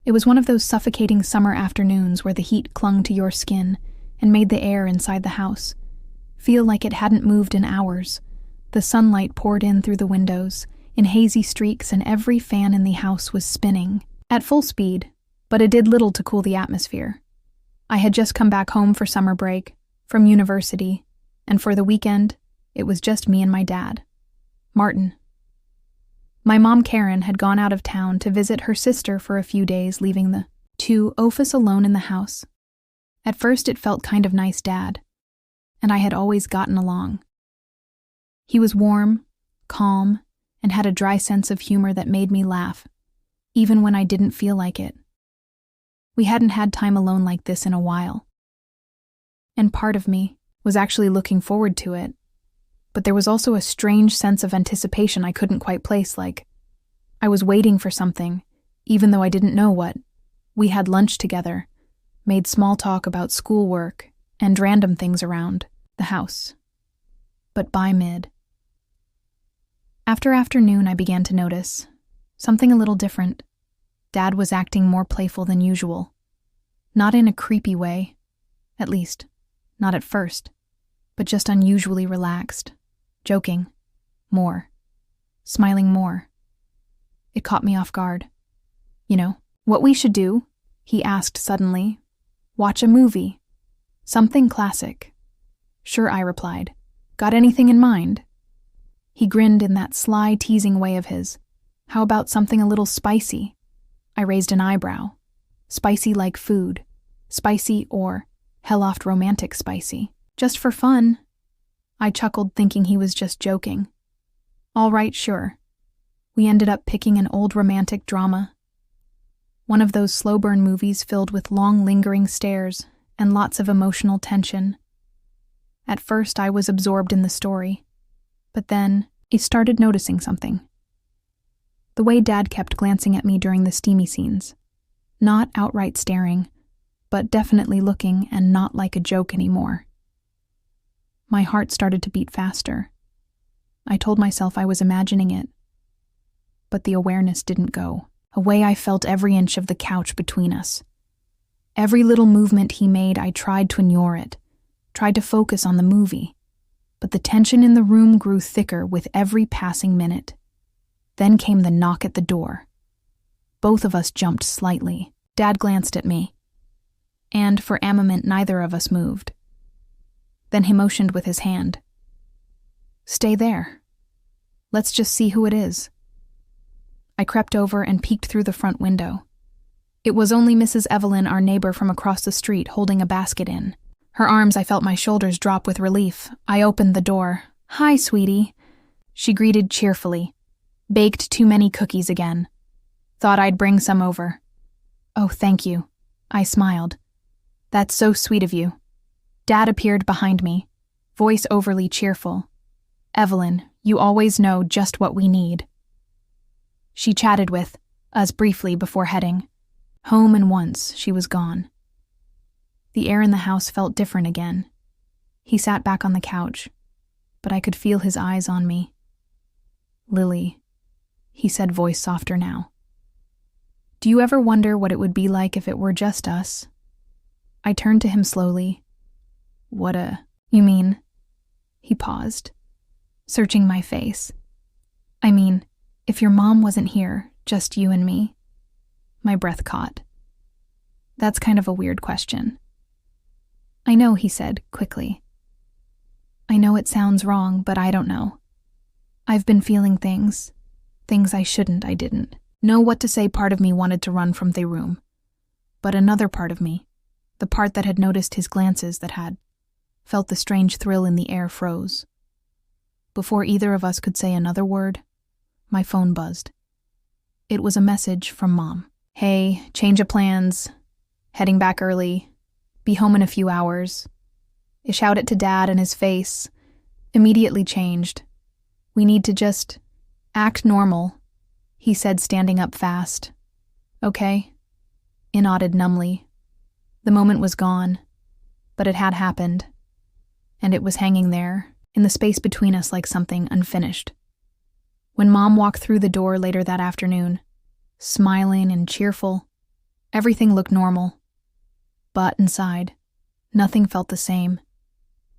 It was one of those suffocating summer afternoons where the heat clung to your skin and made the air inside the house feel like it hadn't moved in hours. The sunlight poured in through the windows, in hazy streaks, and every fan in the house was spinning at full speed, but it did little to cool the atmosphere. I had just come back home for summer break, from university, and for the weekend, it was just me and my dad, Martin. My mom, Karen, had gone out of town to visit her sister for a few days, leaving the two of us alone in the house. At first, it felt kind of nice, Dad, and I had always gotten along. He was warm, calm, and had a dry sense of humor that made me laugh, even when I didn't feel like it. We hadn't had time alone like this in a while. And part of me was actually looking forward to it, but there was also a strange sense of anticipation I couldn't quite place, like I was waiting for something, even though I didn't know what. We had lunch together, made small talk about schoolwork, and random things around the house. But by after afternoon, I began to notice something a little different. Dad was acting more playful than usual. Not in a creepy way, at least, not at first, but just unusually relaxed, joking, more, smiling more. It caught me off guard. You know, what we should do? He asked suddenly. Watch a movie. Something classic. Sure, I replied. Got anything in mind? He grinned in that sly, teasing way of his. How about something a little spicy? I raised an eyebrow. Spicy like food. Spicy or hell-oft romantic spicy. Just for fun. I chuckled, thinking he was just joking. All right, sure. We ended up picking an old romantic drama. One of those slow-burn movies filled with long, lingering stares and lots of emotional tension. At first, I was absorbed in the story, but then I started noticing something. The way Dad kept glancing at me during the steamy scenes. Not outright staring, but definitely looking and not like a joke anymore. My heart started to beat faster. I told myself I was imagining it, but the awareness didn't go. Away I felt every inch of the couch between us. Every little movement he made, I tried to ignore it, tried to focus on the movie, but the tension in the room grew thicker with every passing minute. Then came the knock at the door. Both of us jumped slightly. Dad glanced at me, and for a moment neither of us moved. Then he motioned with his hand. Stay there. Let's just see who it is. I crept over and peeked through the front window. It was only Mrs. Evelyn, our neighbor from across the street, holding a basket in. Her arms, I felt my shoulders drop with relief. I opened the door. Hi, sweetie. She greeted cheerfully. Baked too many cookies again. Thought I'd bring some over. Oh, thank you. I smiled. That's so sweet of you. Dad appeared behind me, voice overly cheerful. Evelyn, you always know just what we need. She chatted with us briefly before heading. Home, and once she was gone. The air in the house felt different again. He sat back on the couch, but I could feel his eyes on me. Lily, he said, voice softer now. Do you ever wonder what it would be like if it were just us? I turned to him slowly. You mean? He paused, searching my face. I mean, if your mom wasn't here, just you and me. My breath caught. That's kind of a weird question. I know, he said, quickly. I know it sounds wrong, but I don't know. I've been feeling things I shouldn't, I didn't know what to say. Part of me wanted to run from the room, but another part of me, the part that had noticed his glances, that had felt the strange thrill in the air, froze. Before either of us could say another word, my phone buzzed. It was a message from Mom. Hey, change of plans, heading back early, be home in a few hours. I shouted it to Dad, and his face immediately changed. We need to just act normal, he said, standing up fast. Okay? I nodded numbly. The moment was gone, but it had happened, and it was hanging there, in the space between us, like something unfinished. When Mom walked through the door later that afternoon, smiling and cheerful, Everything looked normal. But inside, nothing felt the same.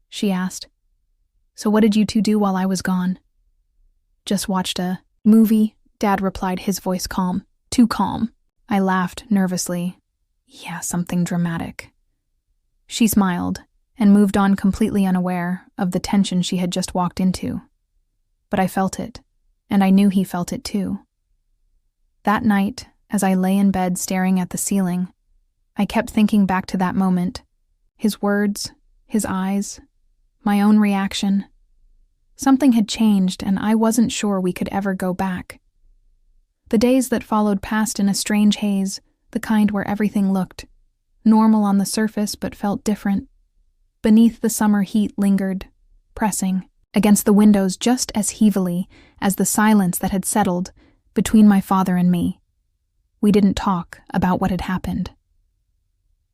She asked, "So what did you two do while I was gone?" "Just watched a movie," Dad replied, his voice calm. Too calm. I laughed nervously. "Yeah, something dramatic." She smiled and moved on, completely unaware of the tension she had just walked into. But I felt it, and I knew he felt it too. That night, as I lay in bed staring at the ceiling, I kept thinking back to that moment. His words, his eyes, my own reaction. Something had changed, and I wasn't sure we could ever go back. The days that followed passed in a strange haze, the kind where everything looked normal on the surface but felt different. Beneath, the summer heat lingered, pressing against the windows just as heavily as the silence that had settled between my father and me. We didn't talk about what had happened.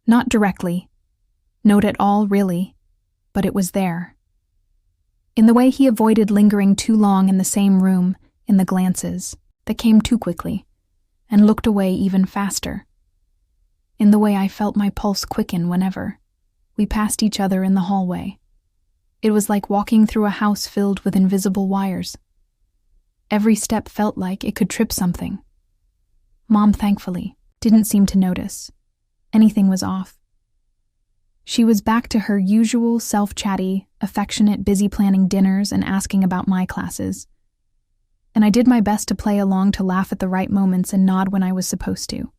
Not directly. Not at all, really. But it was there. In the way he avoided lingering too long in the same room, in the glances that came too quickly, and looked away even faster. In the way I felt my pulse quicken whenever we passed each other in the hallway. It was like walking through a house filled with invisible wires. Every step felt like it could trip something. Mom, thankfully, didn't seem to notice. Anything was off. She was back to her usual self-chatty, affectionate, busy planning dinners and asking about my classes. And I did my best to play along, to laugh at the right moments and nod when I was supposed to.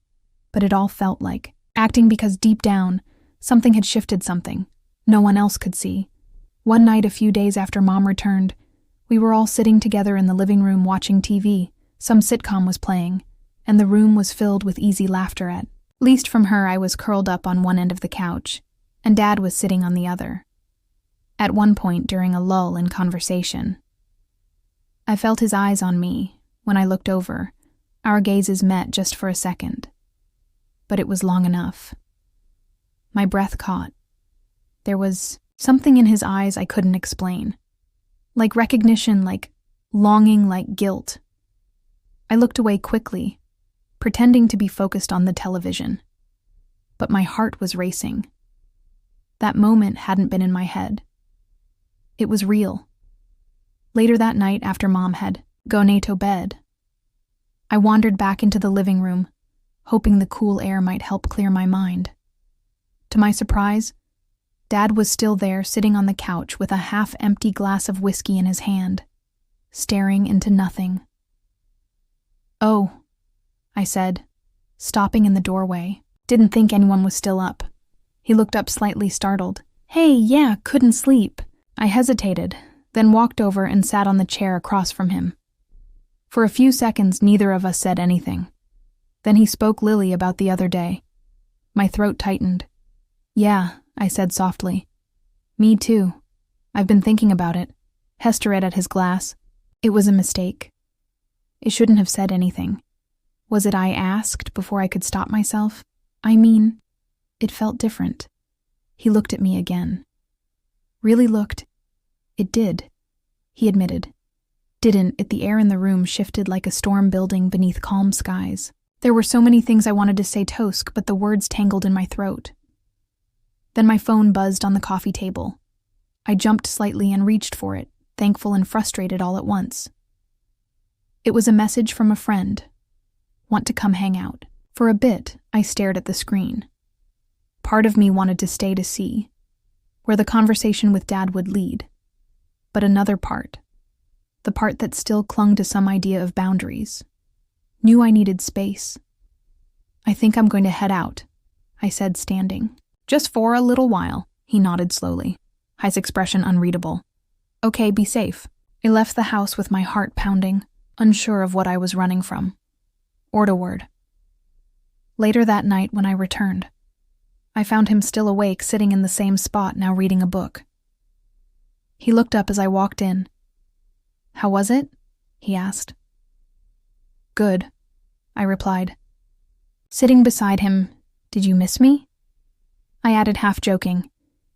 But it all felt like acting, because deep down, something had shifted, something no one else could see. One night, a few days after Mom returned, we were all sitting together in the living room watching TV. Some sitcom was playing, and the room was filled with easy laughter. At least from her. I was curled up on one end of the couch, and Dad was sitting on the other. At one point during a lull in conversation, I felt his eyes on me. When I looked over, our gazes met just for a second. But it was long enough. My breath caught. There was something in his eyes I couldn't explain. Like recognition, like longing, like guilt. I looked away quickly, pretending to be focused on the television. But my heart was racing. That moment hadn't been in my head. It was real. Later that night, after Mom had gone to bed, I wandered back into the living room, hoping the cool air might help clear my mind. To my surprise, Dad was still there, sitting on the couch with a half-empty glass of whiskey in his hand, staring into nothing. "Oh," I said, stopping in the doorway. Didn't think anyone was still up. He looked up, slightly startled. "Hey, yeah, couldn't sleep." I hesitated, then walked over and sat on the chair across from him. For a few seconds, neither of us said anything. Then he spoke, "Lily, about the other day." My throat tightened. "Yeah," I said softly. "Me too. I've been thinking about it." Hester read at his glass. "It was a mistake. It shouldn't have said anything. Was it I asked before I could stop myself? I mean, it felt different." He looked at me again. Really looked. "It did," he admitted. "Didn't it?" The air in the room shifted like a storm building beneath calm skies. There were so many things I wanted to say, Tosk, but the words tangled in my throat. Then my phone buzzed on the coffee table. I jumped slightly and reached for it, thankful and frustrated all at once. It was a message from a friend. "Want to come hang out?" For a bit, I stared at the screen. Part of me wanted to stay to see where the conversation with Dad would lead. But another part, the part that still clung to some idea of boundaries, knew I needed space. "I think I'm going to head out," I said, standing. "Just for a little while," he nodded slowly, his expression unreadable. "Okay, be safe." I left the house with my heart pounding, unsure of what I was running from, or toward. Later that night, when I returned, I found him still awake, sitting in the same spot, now reading a book. He looked up as I walked in. "How was it?" he asked. "Good," I replied. Sitting beside him, "Did you miss me?" I added, half joking.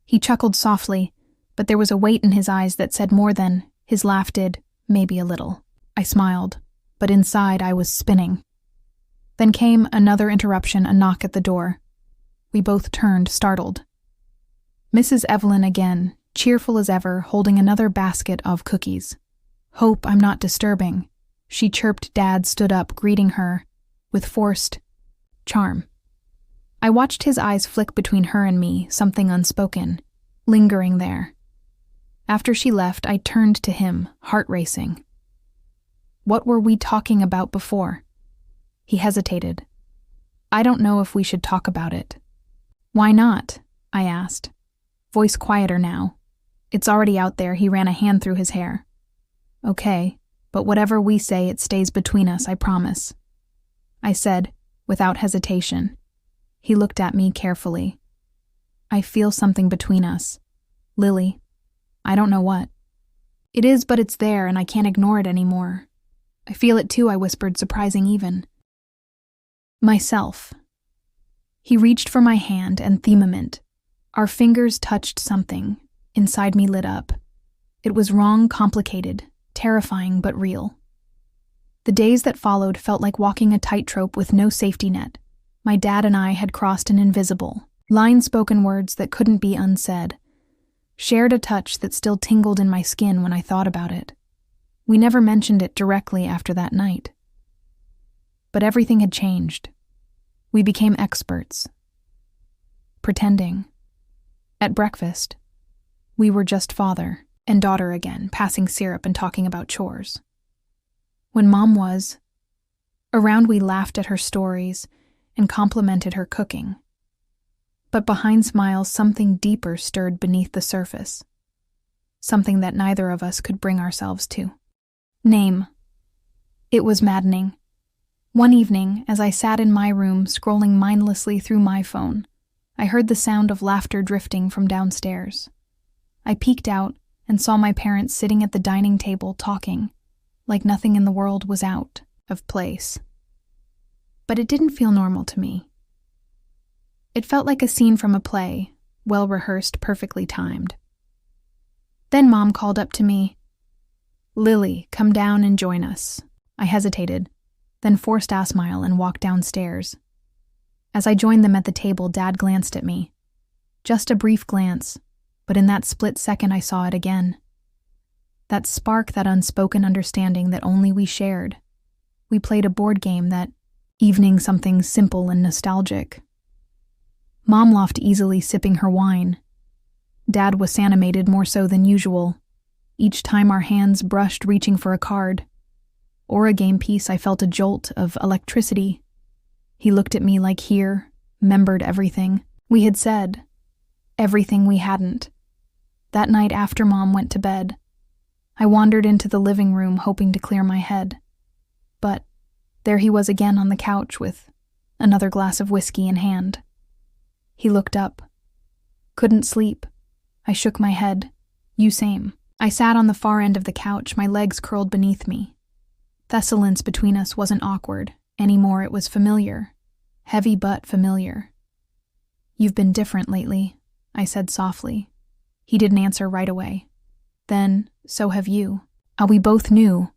He chuckled softly, but there was a weight in his eyes that said more than his laugh did, maybe a little. I smiled, but inside I was spinning. Then came another interruption, a knock at the door. We both turned, startled. Mrs. Evelyn again, cheerful as ever, holding another basket of cookies. "Hope I'm not disturbing," she chirped. Dad stood up, greeting her with forced charm. I watched his eyes flick between her and me, something unspoken, lingering there. After she left, I turned to him, heart racing. "What were we talking about before?" He hesitated. "I don't know if we should talk about it." "Why not?" I asked, voice quieter now. "It's already out there." He ran a hand through his hair. "Okay, but whatever we say, it stays between us, I promise," I said, without hesitation. He looked at me carefully. "I feel something between us. Lily. I don't know what. It is, but it's there, and I can't ignore it anymore." "I feel it too," I whispered, surprising even myself. He reached for my hand and themament. Our fingers touched something. Inside me lit up. It was wrong, complicated, terrifying, but real. The days that followed felt like walking a tightrope with no safety net. My dad and I had crossed an invisible, line-spoken words that couldn't be unsaid, shared a touch that still tingled in my skin when I thought about it. We never mentioned it directly after that night. But everything had changed. We became experts. Pretending. At breakfast, we were just father and daughter again, passing syrup and talking about chores. When Mom was around, we laughed at her stories and complimented her cooking. But behind smiles, something deeper stirred beneath the surface. Something that neither of us could bring ourselves to name. It was maddening. One evening, as I sat in my room scrolling mindlessly through my phone, I heard the sound of laughter drifting from downstairs. I peeked out and saw my parents sitting at the dining table talking, like nothing in the world was out of place. But it didn't feel normal to me. It felt like a scene from a play, well rehearsed, perfectly timed. Then Mom called up to me, "Lily, come down and join us." I hesitated, then forced a smile and walked downstairs. As I joined them at the table, Dad glanced at me. Just a brief glance, but in that split second I saw it again. That spark, that unspoken understanding that only we shared. We played a board game that evening, something simple and nostalgic. Mom laughed easily, sipping her wine. Dad was animated more so than usual. Each time our hands brushed, reaching for a card or a game piece, I felt a jolt of electricity. He looked at me like he remembered everything we had said, everything we hadn't. That night after Mom went to bed, I wandered into the living room hoping to clear my head. But there he was again on the couch with another glass of whiskey in hand. He looked up. "Couldn't sleep." I shook my head. "You same." I sat on the far end of the couch, my legs curled beneath me. Thessalance between us wasn't awkward anymore, it was familiar. Heavy but familiar. "You've been different lately," I said softly. He didn't answer right away. Then, "So have you." We both knew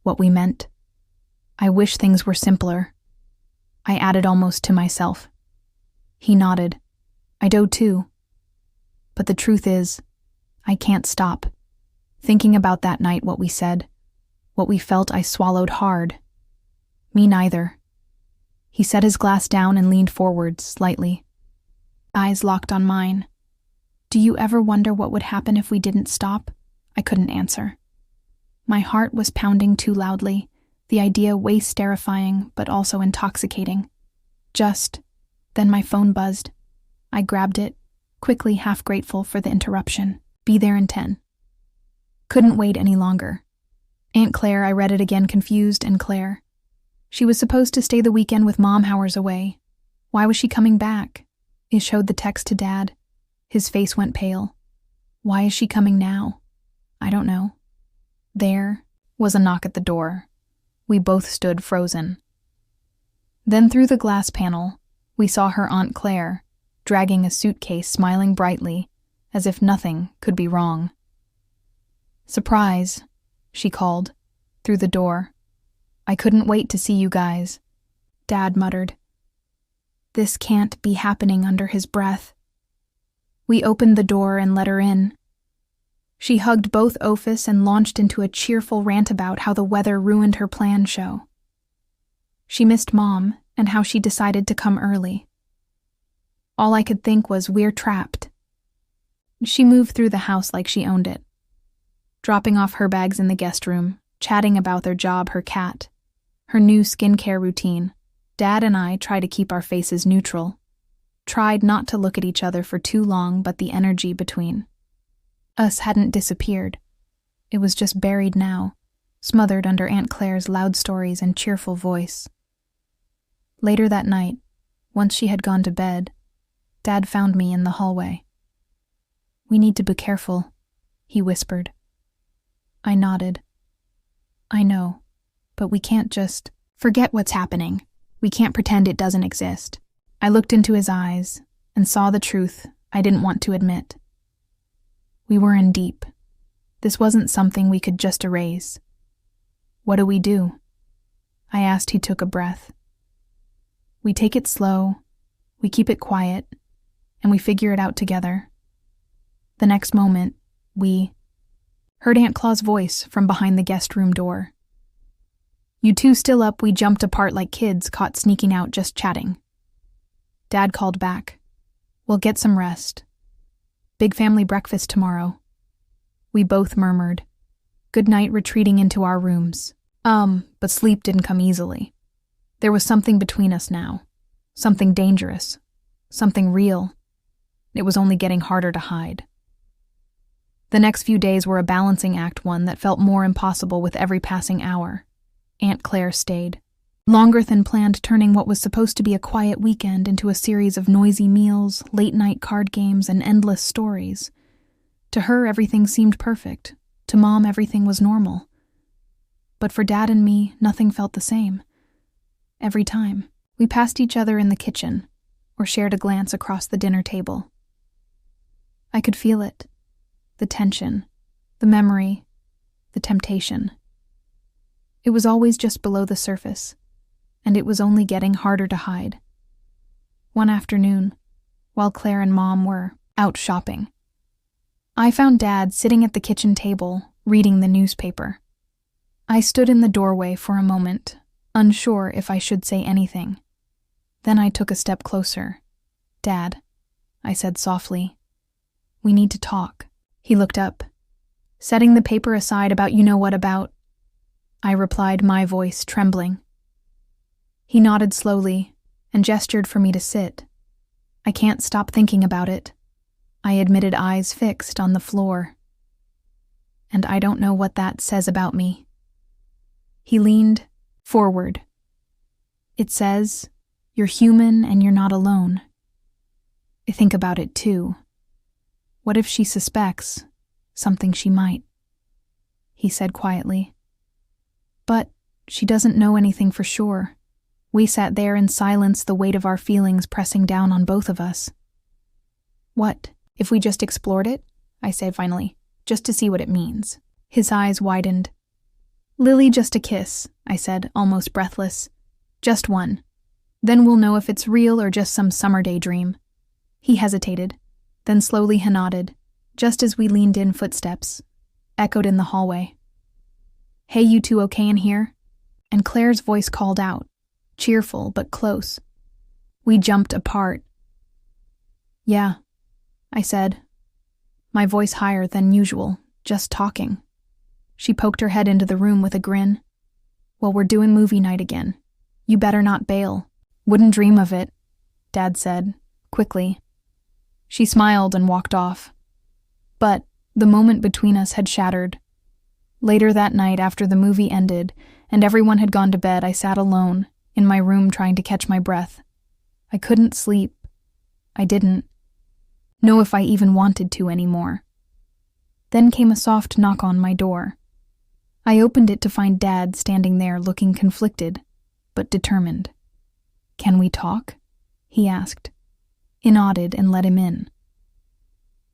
what we meant. "I wish things were simpler," I added almost to myself. He nodded. "I do too. But the truth is, I can't stop. Thinking about that night, what we said, what we felt, I swallowed hard. Me neither." He set his glass down and leaned forward slightly. Eyes locked on mine. "Do you ever wonder what would happen if we didn't stop?" I couldn't answer. My heart was pounding too loudly, the idea waist terrifying but also intoxicating. Then my phone buzzed. I grabbed it, quickly, half grateful for the interruption. "Be there in 10. Couldn't wait any longer. Aunt Claire, I read it again, confused, and Claire. She was supposed to stay the weekend with Mom hours away. Why was she coming back? I showed the text to Dad. His face went pale. Why is she coming now? I don't know. There was a knock at the door. We both stood frozen. Then through the glass panel, we saw her Aunt Claire, dragging a suitcase, smiling brightly, as if nothing could be wrong. "Surprise," she called, through the door. "I couldn't wait to see you guys." Dad muttered. This can't be happening under his breath. We opened the door and let her in. She hugged both Ophis and launched into a cheerful rant about how the weather ruined her plan show. She missed Mom and how she decided to come early. All I could think was, we're trapped. She moved through the house like she owned it, dropping off her bags in the guest room, chatting about their job, her cat, her new skincare routine. Dad and I tried to keep our faces neutral, tried not to look at each other for too long, but the energy between us hadn't disappeared. It was just buried now, smothered under Aunt Claire's loud stories and cheerful voice. Later that night, once she had gone to bed, Dad found me in the hallway. We need to be careful, he whispered. I nodded. I know, but we can't just forget what's happening. We can't pretend it doesn't exist. I looked into his eyes and saw the truth I didn't want to admit. We were in deep. This wasn't something we could just erase. What do we do? I asked. He took a breath. We take it slow, we keep it quiet, and we figure it out together. The next moment, we heard Aunt Claw's voice from behind the guest room door. You two still up? We jumped apart like kids caught sneaking out just chatting. Dad called back. We'll get some rest. Big family breakfast tomorrow. We both murmured. Good night, retreating into our rooms. But sleep didn't come easily. There was something between us now. Something dangerous. Something real. It was only getting harder to hide. The next few days were a balancing act, one that felt more impossible with every passing hour. Aunt Claire stayed. Longer than planned, turning what was supposed to be a quiet weekend into a series of noisy meals, late-night card games, and endless stories. To her, everything seemed perfect. To Mom, everything was normal. But for Dad and me, nothing felt the same. Every time, we passed each other in the kitchen, or shared a glance across the dinner table. I could feel it. The tension, the memory, the temptation. It was always just below the surface, and it was only getting harder to hide. One afternoon, while Claire and Mom were out shopping, I found Dad sitting at the kitchen table, reading the newspaper. I stood in the doorway for a moment, unsure if I should say anything. Then I took a step closer. Dad, I said softly, we need to talk. He looked up. Setting the paper aside, about you know what about? I replied, my voice trembling. He nodded slowly and gestured for me to sit. I can't stop thinking about it, I admitted, eyes fixed on the floor. And I don't know what that says about me. He leaned forward. It says, you're human and you're not alone. I think about it too. What if she suspects something she might? He said quietly. But she doesn't know anything for sure. We sat there in silence, the weight of our feelings pressing down on both of us. What if we just explored it? I said finally, just to see what it means. His eyes widened. Lily, just a kiss, I said, almost breathless. Just one. Then we'll know if it's real or just some summer day dream. He hesitated, then slowly he nodded, just as we leaned in. Footsteps echoed in the hallway. Hey, you two okay in here? And Claire's voice called out, cheerful but close. We jumped apart. Yeah, I said, my voice higher than usual, just talking. She poked her head into the room with a grin. Well, we're doing movie night again. You better not bail. Wouldn't dream of it, Dad said, quickly. She smiled and walked off. But the moment between us had shattered. Later that night, after the movie ended and everyone had gone to bed, I sat alone in my room trying to catch my breath. I couldn't sleep. I didn't know if I even wanted to anymore. Then came a soft knock on my door. I opened it to find Dad standing there, looking conflicted, but determined. Can we talk? He asked. I nodded and let him in.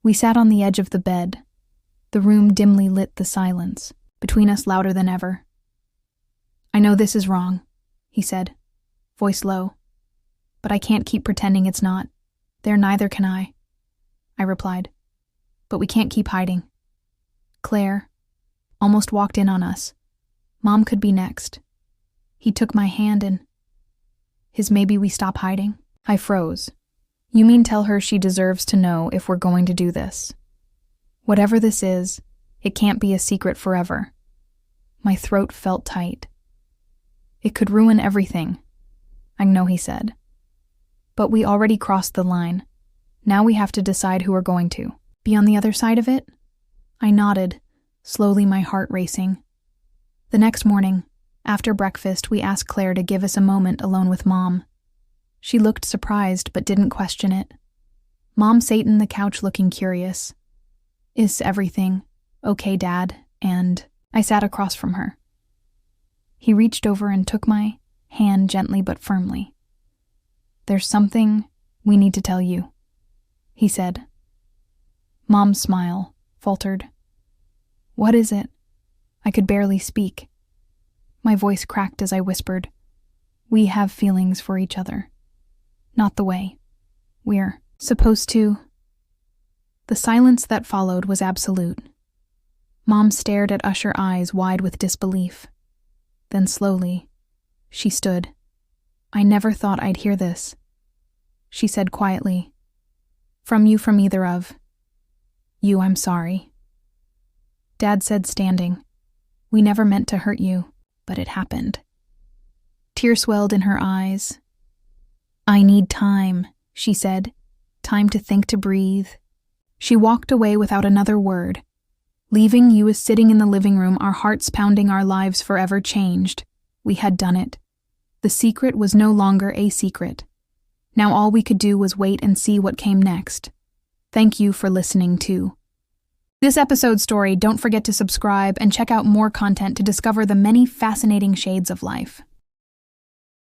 We sat on the edge of the bed. The room dimly lit, the silence between us louder than ever. I know this is wrong, he said. voice low. But I can't keep pretending it's not. There, neither can I replied. But we can't keep hiding. Claire almost walked in on us. Mom could be next. He took my hand and his maybe we stop hiding. I froze. You mean tell her she deserves to know if we're going to do this? Whatever this is, it can't be a secret forever. My throat felt tight. It could ruin everything. I know, he said. But we already crossed the line. Now we have to decide who we're going to. Be on the other side of it? I nodded, slowly, my heart racing. The next morning, after breakfast, we asked Claire to give us a moment alone with Mom. She looked surprised but didn't question it. Mom sat on the couch looking curious. Is everything okay, Dad? And I sat across from her. He reached over and took my hand gently but firmly. There's something we need to tell you, he said. Mom's smile faltered. What is it? I could barely speak. My voice cracked as I whispered, we have feelings for each other. Not the way we're supposed to. The silence that followed was absolute. Mom stared at Usher, eyes wide with disbelief. Then slowly, she stood. I never thought I'd hear this, she said quietly. From either of you, I'm sorry. Dad said, standing. We never meant to hurt you, but it happened. Tears swelled in her eyes. I need time, she said. Time to think, to breathe. She walked away without another word, leaving you as sitting in the living room, our hearts pounding, our lives forever changed. We had done it. The secret was no longer a secret. Now all we could do was wait and see what came next. Thank you for listening to this episode's story. Don't forget to subscribe and check out more content to discover the many fascinating shades of life.